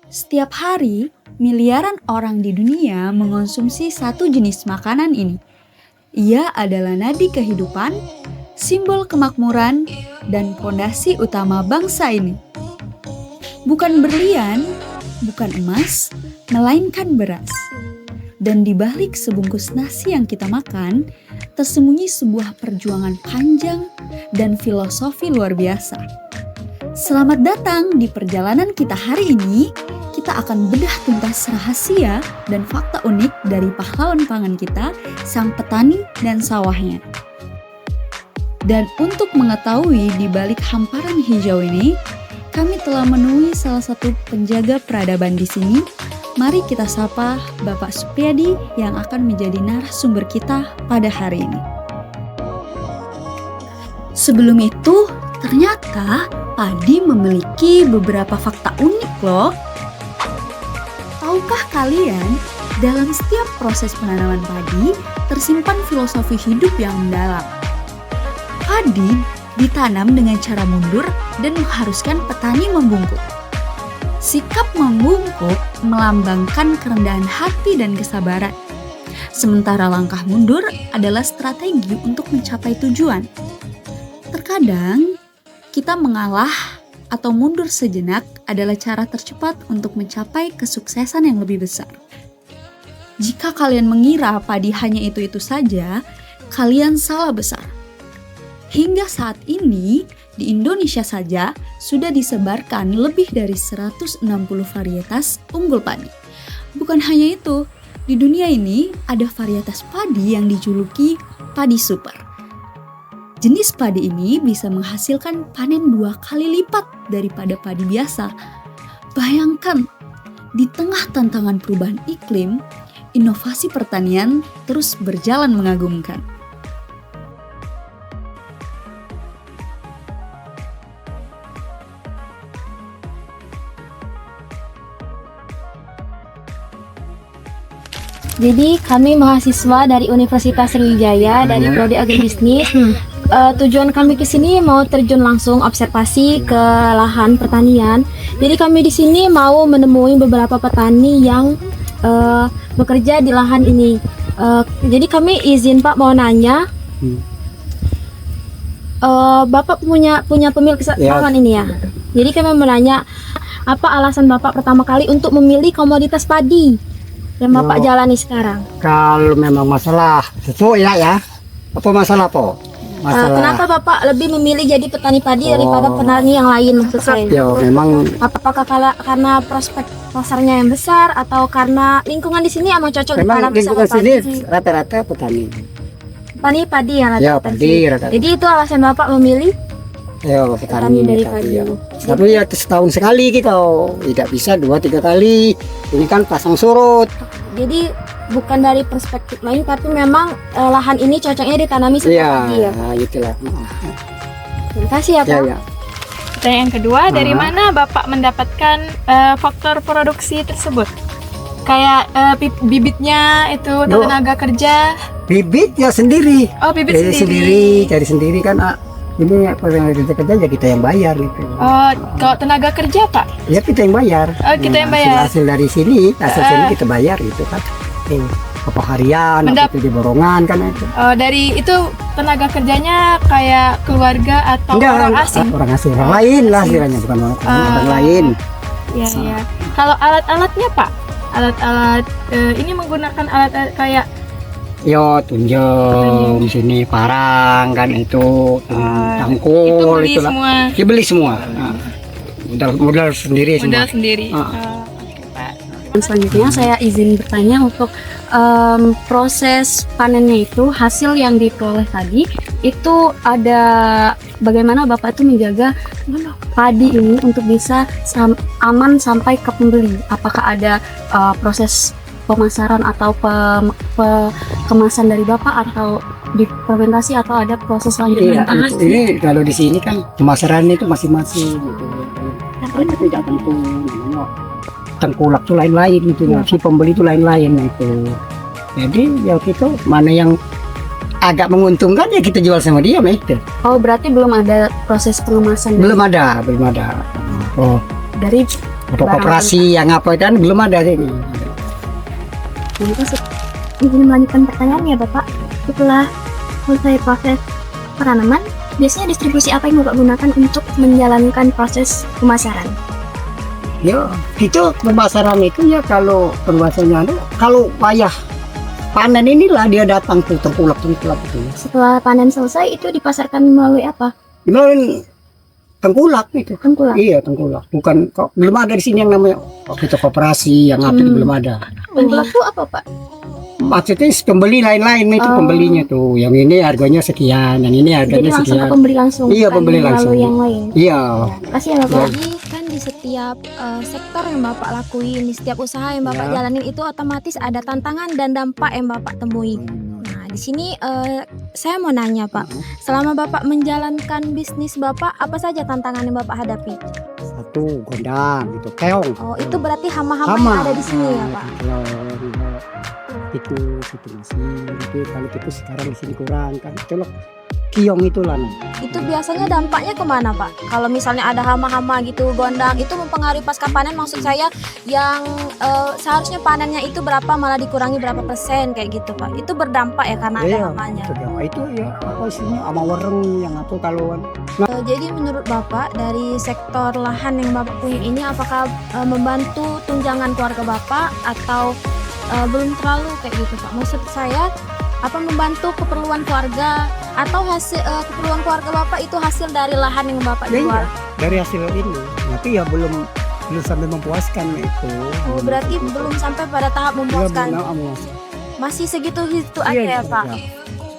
Setiap hari, miliaran orang di dunia mengonsumsi satu jenis makanan ini. Ia adalah nadi kehidupan, simbol kemakmuran, dan fondasi utama bangsa ini. Bukan berlian, bukan emas, melainkan beras. Dan di balik sebungkus nasi yang kita makan, tersembunyi sebuah perjuangan panjang dan filosofi luar biasa. Selamat datang di perjalanan kita hari ini. Kita akan bedah tuntas rahasia dan fakta unik dari pahlawan pangan kita, sang petani dan sawahnya. Dan untuk mengetahui di balik hamparan hijau ini, kami telah menemui salah satu penjaga peradaban di sini. Mari kita sapa Bapak Supriyadi yang akan menjadi narasumber kita pada hari ini. Sebelum itu, ternyata padi memiliki beberapa fakta unik loh. Tahukah kalian, dalam setiap proses penanaman padi tersimpan filosofi hidup yang mendalam. Padi ditanam dengan cara mundur dan mengharuskan petani membungkuk. Sikap membungkuk melambangkan kerendahan hati dan kesabaran. Sementara langkah mundur adalah strategi untuk mencapai tujuan. Terkadang kita mengalah atau mundur sejenak adalah cara tercepat untuk mencapai kesuksesan yang lebih besar. Jika kalian mengira padi hanya itu-itu saja, kalian salah besar. Hingga saat ini, di Indonesia saja sudah disebarkan lebih dari 160 varietas unggul padi. Bukan hanya itu, di dunia ini ada varietas padi yang dijuluki padi super. Jenis padi ini bisa menghasilkan panen 2 kali lipat daripada padi biasa. Bayangkan, di tengah tantangan perubahan iklim, inovasi pertanian terus berjalan mengagumkan. Jadi kami mahasiswa dari Universitas Sriwijaya dari Prodi Agribisnis. Tujuan kami ke sini mau terjun langsung observasi ke lahan pertanian. Jadi kami di sini mau menemui beberapa petani yang bekerja di lahan ini. Jadi kami izin Pak mau nanya, Bapak punya pemilik lahan ini ya. Jadi kami mau nanya, apa alasan Bapak pertama kali untuk memilih komoditas padi yang Bapak jalani sekarang? Kalau memang masalah sesuai ya. Apa masalah po? Kenapa Bapak lebih memilih jadi petani padi daripada petani yang lain, maksud saya? Ya memang. Apakah karena prospek pasarnya yang besar atau karena lingkungan di sini emang cocok Memang lingkungan sini rata-rata petani. Petani padi yang rata-rata. Ya padi rata-rata. Jadi itu alasan Bapak memilih Ya petani dari padi. padi. Ya. Tapi ya setahun sekali kita tidak bisa 2-3 kali. Ini kan pasang surut. Jadi bukan dari perspektif lain, tapi memang lahan ini cocoknya ditanami seperti padi ya. Nah, itulah. Terima kasih ya Pak. Ya. Pertanyaan kedua, dari mana Bapak mendapatkan faktor produksi tersebut? Kayak bibitnya itu, tenaga kerja. Bibit ya sendiri. Oh, bibit Cari sendiri kan. Ini yang kerja ya kita yang bayar gitu. Oh, kalau tenaga kerja Pak? Ya kita yang bayar. Oh, kita yang bayar. Hasil dari sini, sini kita bayar gitu kan. Apa harian, apa itu di borongan kan itu. Oh, dari itu tenaga kerjanya kayak keluarga atau orang asing? Orang asing, orang lain lah istilahnya, bukan orang lain. Iya, iya. Kalau alat-alatnya Pak? Alat-alat ini menggunakan alat kayak tunjung di sini parang kan itu tangkul itu beli itulah. semua. Dia beli semua. Nah, modal sendiri semua. Modal sendiri. Oke, Pak. Selanjutnya saya izin bertanya untuk proses panennya itu, hasil yang diperoleh tadi itu ada bagaimana Bapak itu menjaga padi ini untuk bisa aman sampai ke pembeli? Apakah ada proses pemasaran atau kemasan dari Bapak atau difermentasi atau ada proses selanjutnya? Ini kalau di sini kan pemasaran itu masing-masing gitu. Kita tidak tentu namanya tengkulak itu lain-lain gitu. Si pembeli itu lain-lain itu. Jadi ya kita mana yang agak menguntungkan ya kita jual sama dia itu. Oh, berarti belum ada proses pengemasan. Belum ada. Oh, Dari apa koperasi yang apa dan belum ada ini. Izin melanjutkan pertanyaannya Bapak. Setelah selesai proses penanaman, biasanya distribusi apa yang Bapak gunakan untuk menjalankan proses pemasaran? Ya, itu pemasaran itu ya kalau permasanya ada, kalau wayah panen inilah dia datang tuh tengkulak itu. Setelah panen selesai itu dipasarkan melalui apa? Melalui tengkulak itu. Tengkulak. Iya, tengkulak. Bukan kok belum ada di sini yang namanya itu koperasi yang apa itu belum ada. Tengkulak itu apa Pak? Maksudnya pembeli lain-lain itu pembelinya tuh. Yang ini harganya sekian, yang ini Jadi harganya langsung sekian. ke pembeli langsung. Iya, bukan pembeli langsung. melalui yang lain. Iya. Kasih ya Bapak. Jadi kan di setiap sektor yang Bapak lakuin, di setiap usaha yang Bapak jalanin itu otomatis ada tantangan dan dampak yang Bapak temui. Nah, di sini saya mau nanya Pak, selama Bapak menjalankan bisnis Bapak, apa saja tantangan yang Bapak hadapi? Satu gondang gitu, keong. Oh, itu berarti hama-hama yang ada di sini ya Pak? Itu masih itu kalau itu sekarang di sini kurang kan colok kiong itulah. Itu biasanya dampaknya kemana Pak? Kalau misalnya ada hama-hama gitu, gondang, itu mempengaruhi pasca panen, maksud saya yang seharusnya panennya itu berapa malah dikurangi berapa persen kayak gitu Pak. Itu berdampak ya karena ada hamanya. Itu ya apa istilahnya ama wereng yang apa kalau Jadi menurut Bapak dari sektor lahan yang Bapak punya ini apakah membantu tunjangan keluarga Bapak atau belum terlalu kayak gitu Pak? Maksud saya apa membantu keperluan keluarga atau hasil keperluan keluarga Bapak itu hasil dari lahan yang Bapak jual? iya, dari hasil ini. Tapi ya belum sampai memuaskan itu. Oh, berarti belum sampai pada tahap memuaskan. Iya, memuaskan. Masih segitu-gitu aja ya Pak.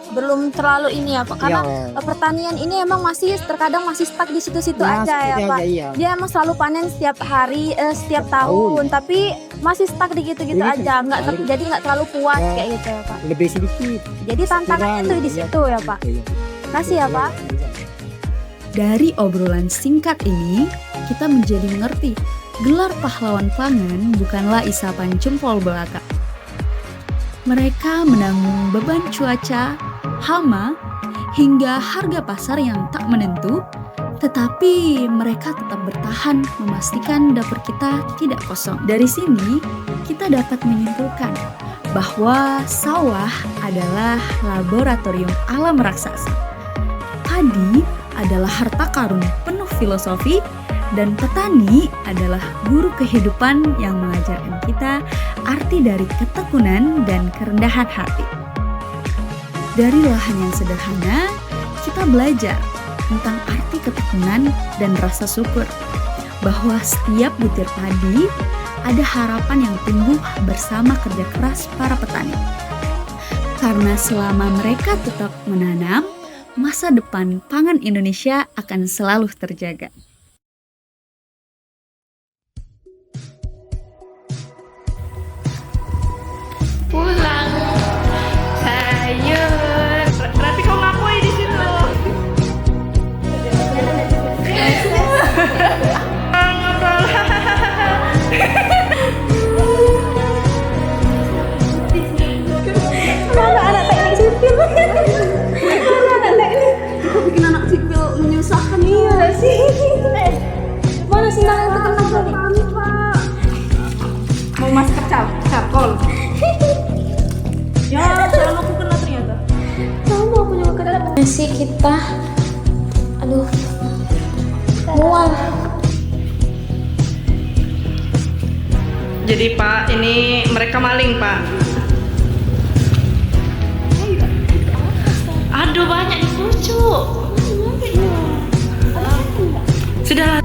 Belum terlalu ini ya Pak, karena pertanian ini emang masih terkadang masih stuck di situ-situ aja ya Pak. Iya. Dia emang selalu panen setiap hari, setiap tahun, tapi masih stuck di gitu-gitu aja, jadi nggak terlalu puas kayak gitu ya Pak. Lebih sedikit. Jadi tantangannya tuh di situ ya Pak. Kasih ya Pak. Dari obrolan singkat ini, kita menjadi mengerti gelar pahlawan pangan bukanlah isapan jempol belaka. Mereka menanggung beban cuaca, hama, hingga harga pasar yang tak menentu, tetapi mereka tetap bertahan memastikan dapur kita tidak kosong. Dari sini, kita dapat menyimpulkan bahwa sawah adalah laboratorium alam raksasa. Padi adalah harta karun penuh filosofi, dan petani adalah guru kehidupan yang mengajarkan kita arti dari ketekunan dan kerendahan hati. Dari lahan yang sederhana, kita belajar tentang arti ketekunan dan rasa syukur, bahwa setiap butir padi ada harapan yang tumbuh bersama kerja keras para petani. Karena selama mereka tetap menanam, masa depan pangan Indonesia akan selalu terjaga. Pulang sayur. Berarti kau ngakui di situ. Ngobrol. Mana anak teknik sipil? Anak teknik. Kok bikin anak sipil menyusahkan? Iya sih. Mana sih nak itu kena tadi? Mau masker charcoal. Ya, jangan aku kena ternyata. Kamu aku juga kena. Masih kita. Aduh. Mual. Jadi Pak, ini mereka maling Pak. Aduh banyak dipucuk. Sudah.